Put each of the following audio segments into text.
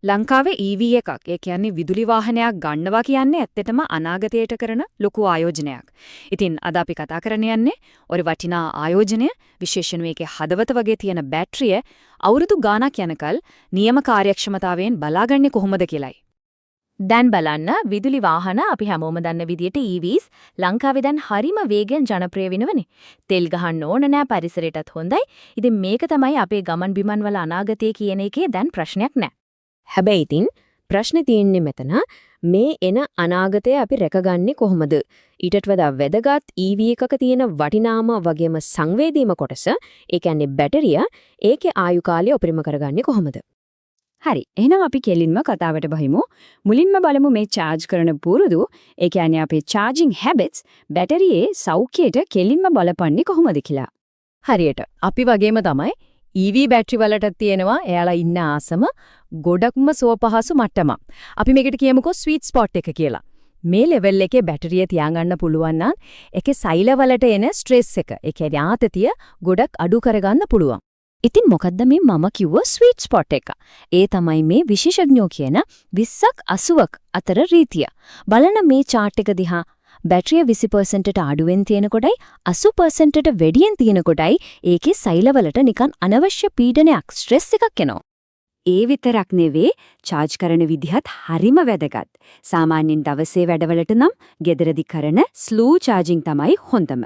ලංකාවේ EV එකක්, ඒ කියන්නේ විදුලි වාහනයක් ගන්නවා කියන්නේ ඇත්තටම අනාගතයට කරන ලොකු ආයෝජනයක්. ඉතින් අද අපි කතා කරන්න යන්නේ ඔය වටිනා ආයෝජනය, විශේෂයෙන් මේකේ හදවත වගේ තියෙන බැටරිය අවුරුදු ගාණක් යනකල් නියම කාර්යක්ෂමතාවයෙන් බලාගන්නේ කොහොමද කියලයි. දැන් බලන්න විදුලි වාහන අපි හැමෝම දන්න විදියට EVs ලංකාවේ දැන් හරිම වේගෙන් ජනප්‍රිය වෙනවනේ. තෙල් ගහන්න ඕන නෑ පරිසරයටත් හොඳයි. ඉතින් මේක තමයි අපේ ගමන් බිමන් වල අනාගතය කියන එකේ දැන් ප්‍රශ්නයක් නෑ. හැබැයි ඉතින් ප්‍රශ්නේ තියෙන්නේ මෙතන මේ එන අනාගතය අපි රැකගන්නේ කොහොමද? ඊටත් වඩා වැදගත් EV එකක තියෙන වටිනාම වගේම සංවේදීම කොටස, ඒ කියන්නේ බැටරිය, ඒකේ ආයු කාලය උපරිම කරගන්නේ කොහොමද? හරි. එහෙනම් අපි කෙලින්ම කතාවට බහිමු. මුලින්ම බලමු මේ charge කරන පුරුදු, ඒ කියන්නේ අපේ charging habits බැටරියේ සෞඛ්‍යයට කෙලින්ම බලපන්නේ කොහොමද කියලා. හරියට අපි වගේම තමයි EV බැටරි වලට තියෙනවා එයාලා ඉන්න ආසම ගොඩක්ම සුවපහසු මට්ටම. අපි මේකට කියමුකෝ ස්වීට් ස්පොට් එක කියලා. මේ ලෙවල් එකේ බැටරිය තියාගන්න පුළුවන් නම් ඒකේ සෛල වලට එන ස්ට්‍රෙස් එක, ඒ කියන්නේ ආතතිය ගොඩක් අඩු කරගන්න පුළුවන්. ඉතින් මොකද්ද මේ මම කිව්ව ස්වීට් ස්පොට් එක? ඒ තමයි මේ විශේෂඥයෝ කියන 20ක් 80ක් අතර රීතිය. බලන්න මේ chart එක දිහා බැටරිය 20%ට අඩුවෙන් තියෙන කොටයි 80%ට වැඩියෙන් තියෙන කොටයි ඒකේ සෛලවලට නිකන් අනවශ්‍ය පීඩනයක් ස්ට්‍රෙස් එකක් එනවා. ඒ විතරක් නෙවෙයි, charge කරන විදිහත් හරිම වැදගත්. සාමාන්‍යයෙන් දවසේ වැඩවලට නම් ගෙදරදි කරන slow charging තමයි හොඳම.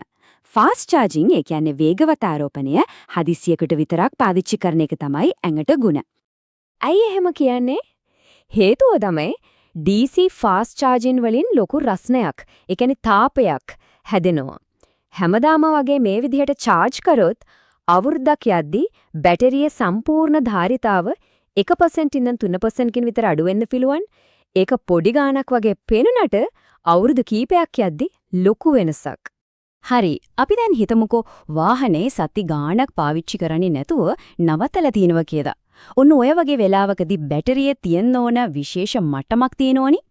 fast charging, ඒ කියන්නේ වේගවත් ආරෝපණය හදිසියකට විතරක් පාවිච්චි කරන එක තමයි ඇඟට ගුණ. ඇයි එහෙම කියන්නේ? හේතුව තමයි DC fast charging වලින් ලොකු රස්නයක්, ඒ කියන්නේ තාපයක් හැදෙනවා. හැමදාම වගේ මේ විදිහට charge කරොත් අවුරුද්දක් යද්දී බැටරියේ සම්පූර්ණ ධාරිතාව 1% ඉඳන් 3% කින් විතර අඩු වෙන්න පිළුවන්. ඒක පොඩි ගාණක් වගේ පේනුනට අවුරුදු කීපයක් යද්දී ලොකු වෙනසක්. හරි. අපි දැන් හිතමුකෝ වාහනේ සති ගාණක් පාවිච්චි කරන්නේ නැතුව නවත්තලා තිනවා කියලා. ඔන්න ඔය වගේ වෙලාවකදී බැටරියේ තියෙන්න ඕන විශේෂ මට්ටමක් තියෙනවනේ.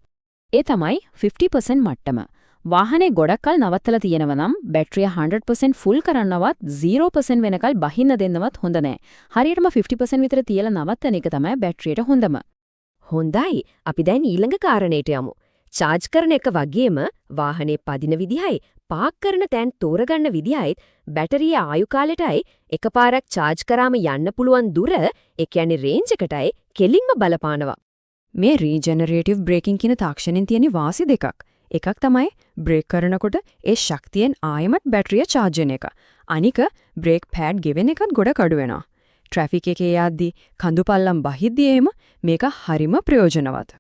ඒ තමයි 50% මට්ටම. වාහනේ ගොඩක් කල් නවත්තලා තියෙනවා නම් බැටරිය 100% ෆුල් කරන්නවත් 0% වෙනකල් බහින්න දෙන්නවත් හොඳ නැහැ. හරියටම 50% විතර තියලා නවත්තන එක තමයි බැටරියට හොඳම. හොඳයි. අපි දැන් ඊළඟ කාරණේට යමු. charge කරන එක වගේම වාහනේ පදින විදිහයි පාක් කරන තැන් තෝරගන්න විදිහයි බැටරියේ ආයු කාලෙටයි එකපාරක් charge කරාම යන්න පුළුවන් දුර, ඒ කියන්නේ range එකටයි කෙලින්ම බලපානවා. මේ regenerative braking කියන තාක්ෂණයෙන් තියෙන වාසි දෙකක්. එකක් තමයි බ්‍රේක් කරනකොට ඒ ශක්තියෙන් ආයෙමත් බැටරිය charge වෙන එක. අනික බ්‍රේක් පෑඩ් ගෙවෙන එකත් ගොඩක් අඩු වෙනවා. ට්‍රැෆික් එකේ යද්දී කඳු පල්ලම් බහිද්දී එහෙම මේක හරිම ප්‍රයෝජනවත්.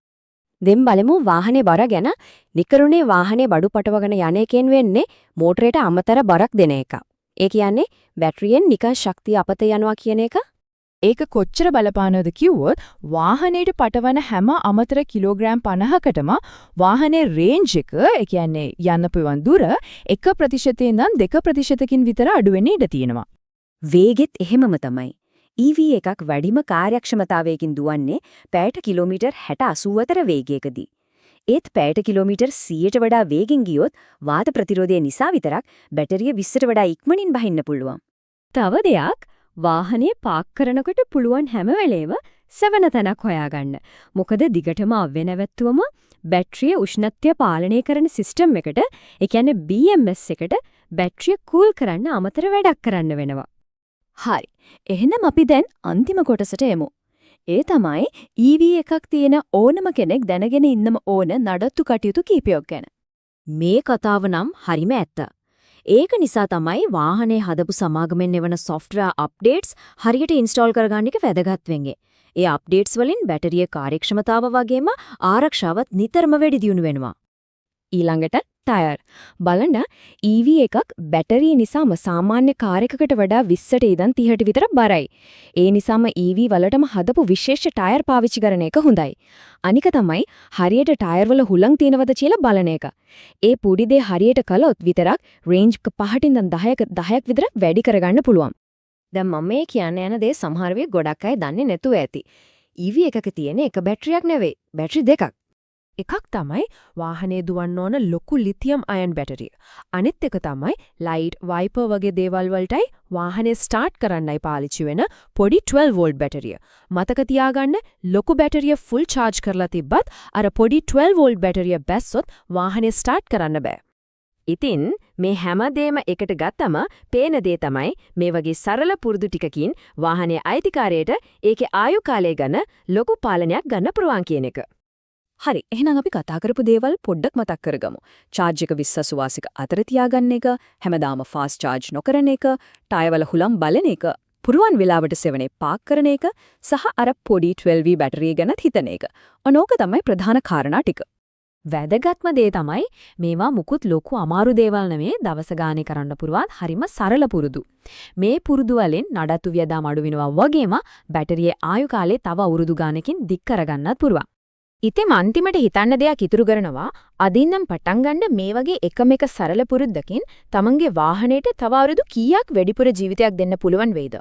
දෙම් බලමු වාහනේ බර ගැන. නිකරුණේ වාහනේ බඩු පටවගෙන යන එකෙන් වෙන්නේ මෝටරේට අමතර බරක් දෙන එක. ඒ කියන්නේ බැටරියෙන් නිකන් ශක්තිය අපත යනවා කියන එක. ඒක කොච්චර බලපානවද කිව්වොත් වාහනේට පටවන හැම අමතර කිලෝග්‍රෑම් 50කටම වාහනේ රේන්ජ් එක, ඒ කියන්නේ යන්න පුළුවන් දුර 1% ඉඳන් 2%කින් විතර අඩු වෙන්න ඉඩ තියෙනවා. වේගෙත් එහෙමම තමයි. EV එකක් වැඩිම කාර්යක්ෂමතාවයකින් දුවන්නේ පැයට කිලෝමීටර් 60-80 අතර වේගයකදී. ඒත් පැයට කිලෝමීටර් 100ට වඩා වේගෙන් ගියොත් වාත ප්‍රතිරෝධය නිසා විතරක් බැටරිය 20ට වඩා ඉක්මනින් බහින්න පුළුවන්. තව දෙයක්, වාහනේ පාක් කරනකොට පුළුවන් හැම වෙලේම සෙවන තැනක් හොයාගන්න. මොකද දිගටම අව්වේ නැවැත්තුවම බැටරිය උෂ්ණත්වය පාලනය කරන සිස්ටම් එකට, ඒ කියන්නේ BMS එකට බැටරිය කූල් කරන්න අමතර වැඩක් කරන්න වෙනවා. හරි. එහෙනම් අපි දැන් අන්තිම කොටසට එමු. ඒ තමයි EV එකක් තියෙන ඕනම කෙනෙක් දැනගෙන ඉන්නම ඕන නඩත්තු කටයුතු කීපයක් ගැන. මේ කතාව නම් හරිම ඇත්ත. ඒක නිසා තමයි වාහනේ හදපු සමාගමෙන් එවන software updates හරියට install කරගන්න එක වැදගත් වෙන්නේ. ඒ updates වලින් බැටරියේ කාර්යක්ෂමතාව වගේම ආරක්ෂාවත් නිතරම වැඩි දියුණු වෙනවා. ඊළඟට ටයර්. බලන්න EV එකක් බැටරිය නිසාම සාමාන්‍ය කාර් එකකට වඩා 20ට ඉඳන් 30ට විතර බරයි. ඒ නිසාම EV වලටම හදපු විශේෂ ටයර් පාවිච්චි කරන එක හොඳයි. අනික තමයි හරියට ටයර් වල හුලං තියෙනවද කියලා බලන එක. ඒ පුඩි දේ හරියට කළොත් විතරක් රේන්ජ් 5ට ඉඳන් 10ක් විතර වැඩි කරගන්න පුළුවන්. දැන් මම මේ කියන්න යන දේ සමහර වෙලාවට ගොඩක් අය දන්නේ නැතුව ඇති. EV එකක තියෙන එක බැටරියක් නෙවෙයි, බැටරි දෙකක්. එකක් තමයි වාහනේ දුවන්න ඕන ලොකු ලිතියම් අයන් බැටරිය. අනිත් එක තමයි ලයිට්, වයිපර් වගේ දේවල් වලටයි වාහනේ ස්ටාර්ට් කරන්නයි පාවිච්චි වෙන පොඩි 12 වෝල්ට් බැටරිය. මතක තියාගන්න ලොකු බැටරිය ෆුල් charge කරලා තිබ්බත් අර පොඩි 12 වෝල්ට් බැටරිය බැස්සොත් වාහනේ ස්ටාර්ට් කරන්න බෑ. ඉතින් මේ හැමදේම එකට ගත්තම පේන දේ තමයි මේ වගේ සරල පුරුදු ටිකකින් වාහනේ අයිතිකාරයට ඒකේ ආයු කාලය ගැන ලොකු පාලනයක් ගන්න පුළුවන් කියන එක. හරි. එහෙනම් අපි කතා කරපු දේවල් පොඩ්ඩක් මතක් කරගමු. charge එක විශ්වාසවාසික අතර තියාගන්න එක, හැමදාම fast charge නොකරන එක, ටයර් හුලම් බලන එක, පුරුවන් වෙලාවට සෙවනේ පාක් කරන එක සහ අර පොඩි 12V බැටරිය ගැන හිතන එක. ඔනෝක තමයි ප්‍රධාන කාරණා ටික. වැදගත්ම දේ තමයි මේවා මුකුත් ලොකු අමාරු දේවල් නෙමේ දවස ගානේ කරන්න පුරුවන් හරිම සරල පුරුදු. මේ පුරුදු වලින් නඩත්තු වියදම් අඩු වෙනවා වගේම බැටරියේ ආයු කාලය තව අවුරුදු ගානකින් දික් කරගන්නත් පුරුවන්. ඉතින් අන්තිමට හිතන්න දෙයක් ඉතුරු කරනවා අදින්නම් පටන් ගන්න මේ වගේ එකම එක සරල පුරුද්දකින් තමන්ගේ වාහනේට තව අවුරුදු කීයක් වැඩිපුර ජීවිතයක් දෙන්න පුළුවන් වෙයිද?